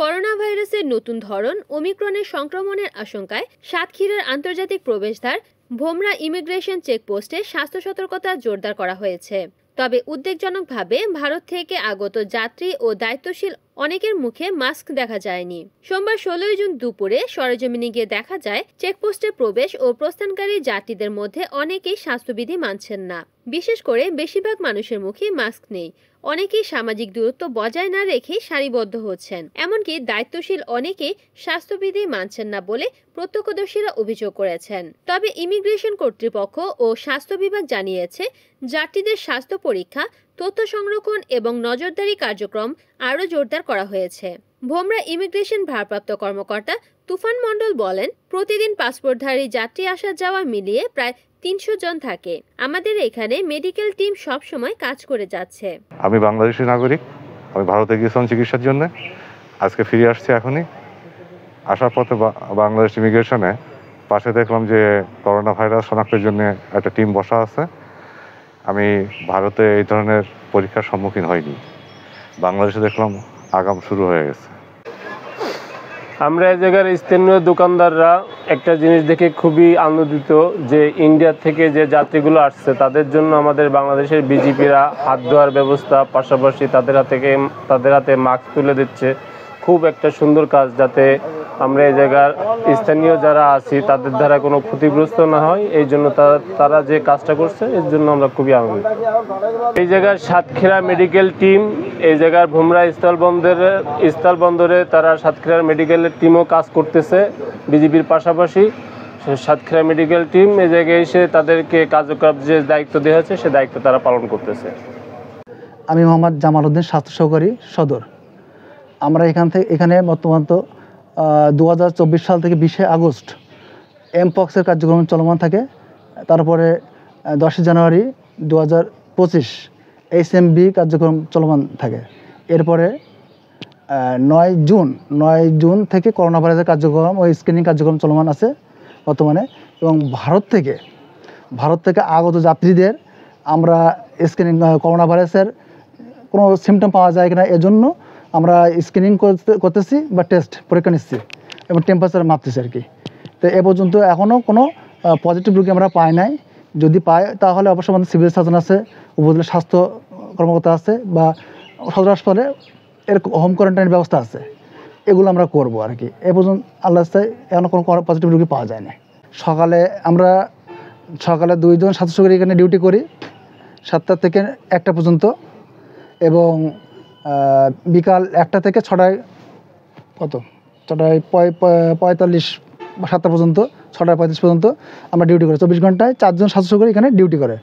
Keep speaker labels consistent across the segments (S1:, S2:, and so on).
S1: Corona ভাইরাসের নতুন ধরন ওমিক্রনের সংক্রমণের আশঙ্কায় সাতক্ষীরার আন্তর্জাতিক প্রবেশদ্বার ভোমরা ইমিগ্রেশন চেকপোস্টে স্বাস্থ্য সতর্কতা জোরদার করা হয়েছে। তবে উদ্বেগজনকভাবে ভারত থেকে আগত যাত্রী ও দায়িত্বশীল অনেকের মুখে মাস্ক দেখা যায়নি। সোমবার 16 জুন দুপুরে সরেজমিনে গিয়ে দেখা যায় চেকপোস্টে প্রবেশ ও প্রস্থানকারী যাত্রীদের মধ্যে অনেকেই স্বাস্থ্যবিধি মানছেন না। বিশেষ করে বেশিরভাগ মানুষের মুখে মাস্ক নেই। অনেকেই সামাজিক দূরত্ব বজায় না রেখে সারিবদ্ধ হচ্ছেন। এমনকি দায়িত্বশীল অনেকেই স্বাস্থ্যবিধি মানছেন না বলে প্রত্যক্ষদর্শীরা অভিযোগ করেছেন। তবে ইমিগ্রেশন কর্তৃপক্ষ ও স্বাস্থ্য বিভাগ জানিয়েছে, যাত্রীদের স্বাস্থ্য পরীক্ষা, তথ্য সংরক্ষণ এবং নজরদারি কার্যক্রম আরও জোরদার করা হয়েছে। ভোমরা ইমিগ্রেশন ভারপ্রাপ্ত কর্মকর্তা তুফান মণ্ডল বলেন, প্রতিদিন পাসপোর্টধারী যাত্রী আসা যাওয়া মিলিয়ে প্রায় 300 জন থাকে। আমাদের এখানে মেডিকেল টিম সব সময় কাজ করে যাচ্ছে।
S2: আমি বাংলাদেশি নাগরিক, আমি ভারতে গিয়েছিলাম চিকিৎসার জন্য, আজকে ফিরে আসছি। এখনই আসার পথে বাংলাদেশ ইমিগ্রেশনে পাশে দেখলাম যে করোনা ভাইরাস শনাক্তের জন্য একটা টিম বসা আছে। আমি ভারতে এই ধরনের পরীক্ষার সম্মুখীন হইনি, বাংলাদেশে দেখলাম আগাম শুরু হয়ে গেছে।
S3: আমরা এই জায়গার স্থানীয় দোকানদাররা একটা জিনিস দেখে খুবই আনন্দিত যে ইন্ডিয়া থেকে যে যাত্রীগুলো আসছে তাদের জন্য আমাদের বাংলাদেশের বিজিপিরা হাত ধোয়ার ব্যবস্থা, পাশাপাশি তাদের হাতে মাস্ক তুলে দিচ্ছে। খুব একটা সুন্দর কাজ, যাতে আমরা এই জায়গার স্থানীয় যারা আছি তাদের দ্বারা কোনো ক্ষতিগ্রস্ত না হয়, এই জন্য তারা যে কাজটা করছে এর জন্য আমরা খুবই আনন্দিত। এই জায়গার সাতক্ষীরা মেডিকেল টিম, এই জায়গার ভোমরা স্থলবন্দরে তারা সাতক্ষীরার মেডিকেলের টিমও কাজ করতেছে। বিজিবির পাশাপাশি সাতক্ষীরা মেডিকেল টিম এই জায়গায় এসে তাদেরকে কার্যকলাপ যে দায়িত্ব দেওয়া হয়েছে সে দায়িত্ব তারা পালন করতেছে।
S4: আমি মোহাম্মদ জামাল উদ্দিন, স্বাস্থ্য সহকারী সদর। আমরা এখানে বর্তমান তো 2024 সাল থেকে 20 আগস্ট এমপক্সের কার্যক্রম চলমান থাকে। তারপরে 10 জানুয়ারি 2025 HMV কার্যক্রম চলমান থাকে। এরপরে 9 জুন থেকে করোনা ভাইরাসের কার্যক্রম ও স্ক্রিনিং কার্যক্রম চলমান আছে বর্তমানে। এবং ভারত থেকে আগত যাত্রীদের আমরা স্ক্রিনিং, করোনা ভাইরাসের কোনো সিমটম পাওয়া যায় কিনা এজন্য আমরা স্ক্রিনিং করতেছি বা পরীক্ষা নিচ্ছি এবং টেম্পারেচার মাপতেছি আর কি। তো এ পর্যন্ত এখনও কোনো পজিটিভ রোগী আমরা পাই নাই। যদি পাই তাহলে অবশ্যই আমাদের সিভিল সার্জন আছে, উপজেলা স্বাস্থ্য কর্মকর্তা আছে বা সদর হাসপাতালে এর হোম কোয়ারেন্টাইন ব্যবস্থা আছে, এগুলো আমরা করব আর কি। এ পর্যন্ত আল্লাহ এখনও কোনো পজিটিভ রোগী পাওয়া যায় না। সকালে 2 জন স্বাস্থ্য সহকারী এখানে ডিউটি করি 7টা থেকে 1টা পর্যন্ত, এবং বিকাল 1টা থেকে 6টায় 45 বা 7টা পর্যন্ত, 6:35 পর্যন্ত আমরা ডিউটি করি। 24 ঘন্টায় 4 জন স্বাস্থ্য সহকারী এখানে ডিউটি করে।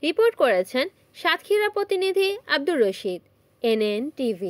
S1: রিপোর্ট করেছেন সাতক্ষীরা প্রতিনিধি আব্দুর রশিদ, NN TV।